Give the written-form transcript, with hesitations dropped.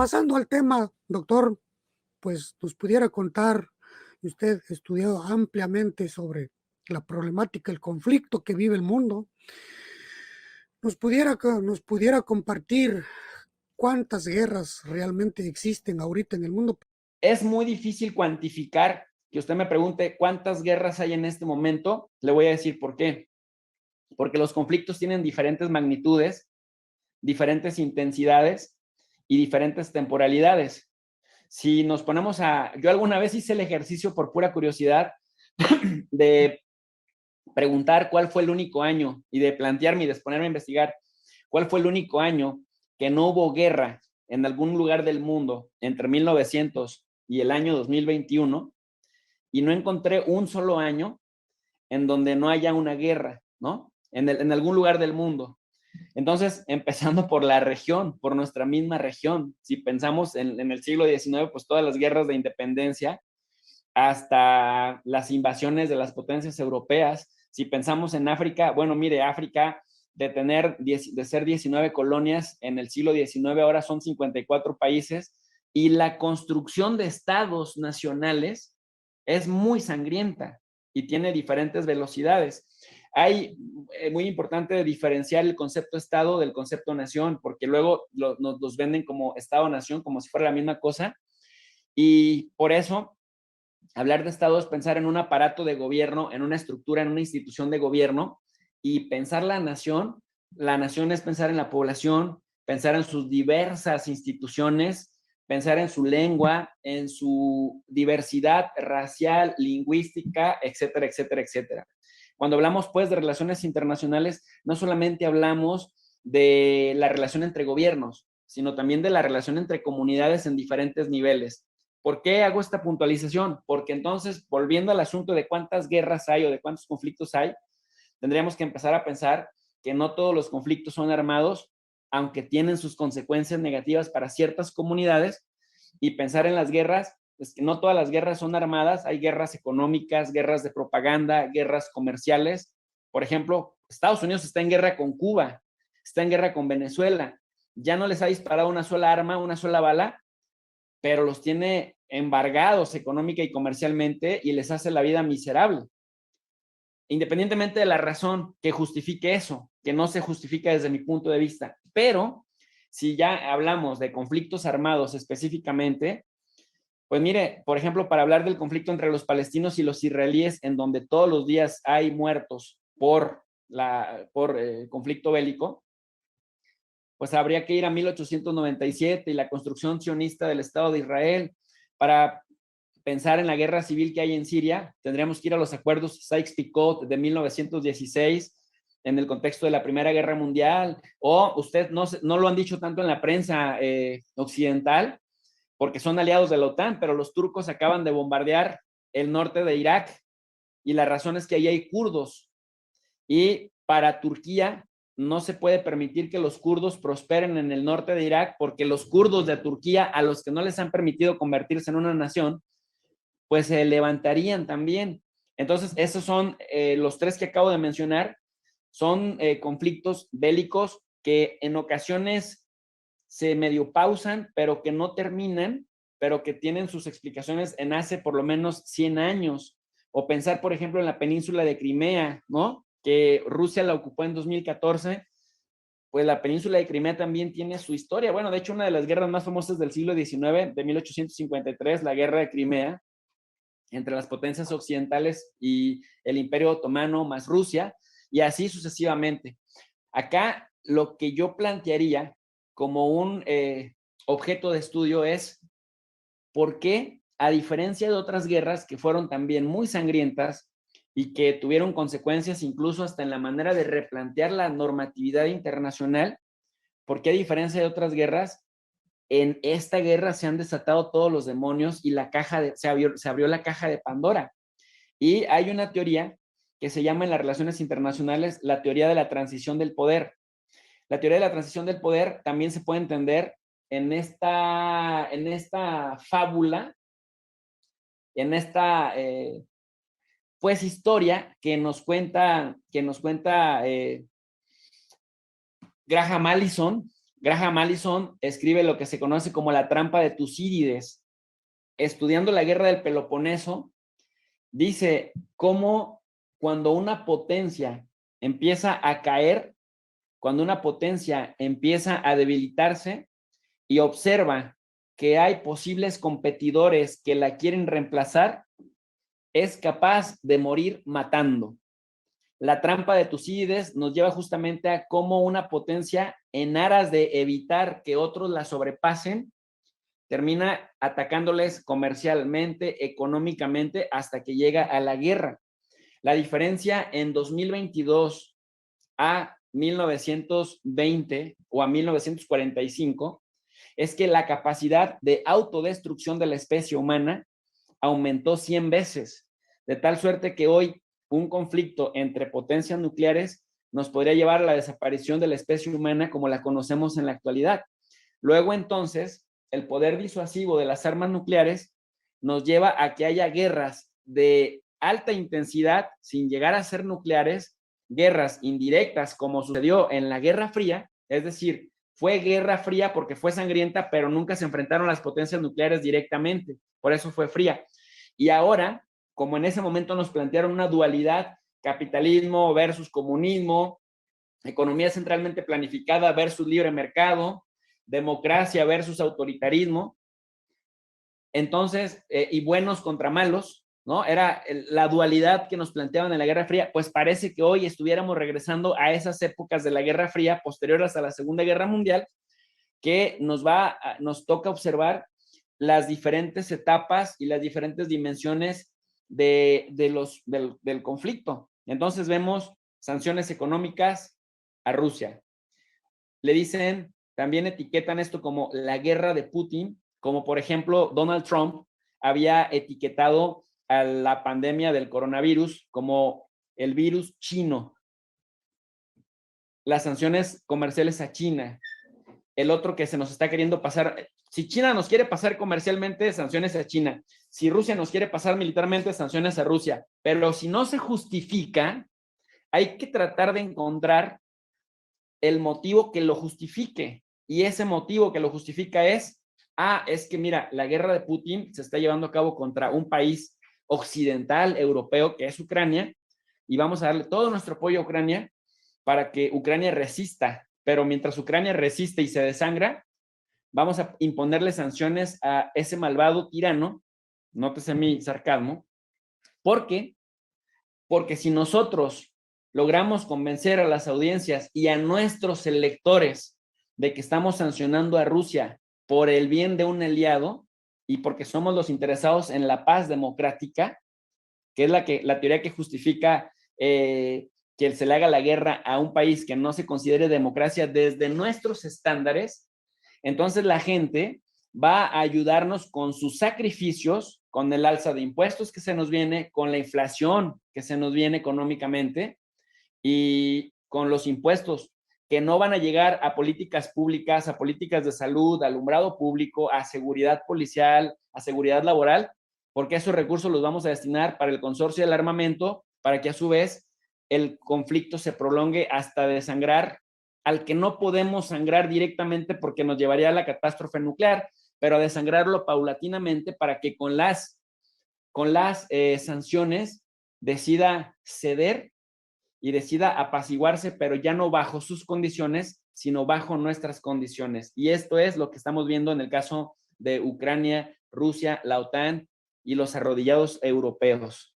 pasando al tema, doctor, pues nos pudiera contar, y usted ha estudiado ampliamente sobre la problemática, el conflicto que vive el mundo, nos pudiera compartir cuántas guerras realmente existen ahorita en el mundo. Es muy difícil cuantificar, que usted me pregunte cuántas guerras hay en este momento, le voy a decir por qué. Porque los conflictos tienen diferentes magnitudes, diferentes intensidades y diferentes temporalidades. Si nos ponemos yo alguna vez hice el ejercicio por pura curiosidad de preguntar cuál fue el único año y de plantearme y de ponerme a investigar cuál fue el único año que no hubo guerra en algún lugar del mundo entre 1900 y el año 2021, y no encontré un solo año en donde no haya una guerra, ¿no? En algún lugar del mundo. Entonces, empezando por la región, por nuestra misma región, si pensamos en el siglo XIX, pues todas las guerras de independencia, hasta las invasiones de las potencias europeas. Si pensamos en África, bueno, mire, África de ser 19 colonias en el siglo XIX, ahora son 54 países, y la construcción de estados nacionales es muy sangrienta y tiene diferentes velocidades. Hay muy importante diferenciar el concepto Estado del concepto nación, porque luego nos los venden como Estado-nación, como si fuera la misma cosa, y por eso hablar de Estado es pensar en un aparato de gobierno, en una estructura, en una institución de gobierno, y pensar la nación es pensar en la población, pensar en sus diversas instituciones, pensar en su lengua, en su diversidad racial, lingüística, etcétera, etcétera, etcétera. Cuando hablamos pues de relaciones internacionales, no solamente hablamos de la relación entre gobiernos, sino también de la relación entre comunidades en diferentes niveles. ¿Por qué hago esta puntualización? Porque entonces, volviendo al asunto de cuántas guerras hay o de cuántos conflictos hay, tendríamos que empezar a pensar que no todos los conflictos son armados, aunque tienen sus consecuencias negativas para ciertas comunidades, y pensar en las guerras, pues que no todas las guerras son armadas, hay guerras económicas, guerras de propaganda, guerras comerciales. Por ejemplo, Estados Unidos está en guerra con Cuba, está en guerra con Venezuela, ya no les ha disparado una sola arma, una sola bala, pero los tiene embargados económica y comercialmente y les hace la vida miserable. Independientemente de la razón que justifique eso, que no se justifica desde mi punto de vista. Pero si ya hablamos de conflictos armados específicamente, pues mire, por ejemplo, para hablar del conflicto entre los palestinos y los israelíes, en donde todos los días hay muertos por conflicto bélico, pues habría que ir a 1897 y la construcción sionista del Estado de Israel. Para pensar en la guerra civil que hay en Siria, tendríamos que ir a los acuerdos Sykes-Picot de 1916 en el contexto de la Primera Guerra Mundial, o usted no lo han dicho tanto en la prensa occidental, porque son aliados de la OTAN, pero los turcos acaban de bombardear el norte de Irak, y la razón es que ahí hay kurdos, y para Turquía no se puede permitir que los kurdos prosperen en el norte de Irak, porque los kurdos de Turquía, a los que no les han permitido convertirse en una nación, pues se levantarían también. Entonces, esos son los tres que acabo de mencionar, son conflictos bélicos que en ocasiones se medio pausan, pero que no terminan, pero que tienen sus explicaciones en hace por lo menos 100 años. O pensar, por ejemplo, en la península de Crimea, ¿no? Que Rusia la ocupó en 2014, pues la península de Crimea también tiene su historia. Bueno, de hecho, una de las guerras más famosas del siglo XIX, de 1853, la guerra de Crimea, entre las potencias occidentales y el Imperio Otomano más Rusia, y así sucesivamente. Acá lo que yo plantearía como un objeto de estudio es por qué, a diferencia de otras guerras que fueron también muy sangrientas y que tuvieron consecuencias incluso hasta en la manera de replantear la normatividad internacional, por qué a diferencia de otras guerras, en esta guerra se han desatado todos los demonios y se abrió la caja de Pandora. Y hay una teoría que se llama en las relaciones internacionales la teoría de la transición del poder. La teoría de la transición del poder también se puede entender en esta fábula, en esta pues historia que nos cuenta Graham Allison, Graham Allison escribe lo que se conoce como la trampa de Tucídides. Estudiando la guerra del Peloponeso, dice cómo cuando una potencia empieza a caer, cuando una potencia empieza a debilitarse y observa que hay posibles competidores que la quieren reemplazar, es capaz de morir matando. La trampa de Tucídides nos lleva justamente a cómo una potencia, en aras de evitar que otros la sobrepasen, termina atacándoles comercialmente, económicamente, hasta que llega a la guerra. La diferencia en 2022 a 1920 o a 1945 es que la capacidad de autodestrucción de la especie humana aumentó 100 veces, de tal suerte que hoy un conflicto entre potencias nucleares nos podría llevar a la desaparición de la especie humana como la conocemos en la actualidad. Luego, entonces, el poder disuasivo de las armas nucleares nos lleva a que haya guerras de alta intensidad sin llegar a ser nucleares, guerras indirectas como sucedió en la Guerra Fría, es decir, fue Guerra Fría porque fue sangrienta, pero nunca se enfrentaron las potencias nucleares directamente, por eso fue fría. Y ahora, como en ese momento nos plantearon una dualidad, capitalismo versus comunismo, economía centralmente planificada versus libre mercado, democracia versus autoritarismo, entonces, y buenos contra malos, ¿no? Era la dualidad que nos planteaban en la Guerra Fría, pues parece que hoy estuviéramos regresando a esas épocas de la Guerra Fría, posteriores a la Segunda Guerra Mundial, que nos toca observar las diferentes etapas y las diferentes dimensiones del conflicto. Entonces vemos sanciones económicas a Rusia. Le dicen, también etiquetan esto como la guerra de Putin, como por ejemplo Donald Trump había etiquetado a la pandemia del coronavirus como el virus chino. Las sanciones comerciales a China. El otro que se nos está queriendo pasar, si China nos quiere pasar comercialmente, sanciones a China. Si Rusia nos quiere pasar militarmente, sanciones a Rusia. Pero si no se justifica, hay que tratar de encontrar el motivo que lo justifique. Y ese motivo que lo justifica es que mira, la guerra de Putin se está llevando a cabo contra un país occidental, europeo, que es Ucrania, y vamos a darle todo nuestro apoyo a Ucrania para que Ucrania resista. Pero mientras Ucrania resiste y se desangra, vamos a imponerle sanciones a ese malvado tirano, nótese mi sarcasmo, porque si nosotros logramos convencer a las audiencias y a nuestros electores de que estamos sancionando a Rusia por el bien de un aliado y porque somos los interesados en la paz democrática, que es la teoría que justifica que se le haga la guerra a un país que no se considere democracia desde nuestros estándares, entonces la gente va a ayudarnos con sus sacrificios, con el alza de impuestos que se nos viene, con la inflación que se nos viene económicamente y con los impuestos que no van a llegar a políticas públicas, a políticas de salud, a alumbrado público, a seguridad policial, a seguridad laboral, porque esos recursos los vamos a destinar para el consorcio del armamento, para que a su vez el conflicto se prolongue hasta desangrar al que no podemos sangrar directamente porque nos llevaría a la catástrofe nuclear, pero a desangrarlo paulatinamente para que con las sanciones decida ceder y decida apaciguarse, pero ya no bajo sus condiciones, sino bajo nuestras condiciones. Y esto es lo que estamos viendo en el caso de Ucrania, Rusia, la OTAN y los arrodillados europeos.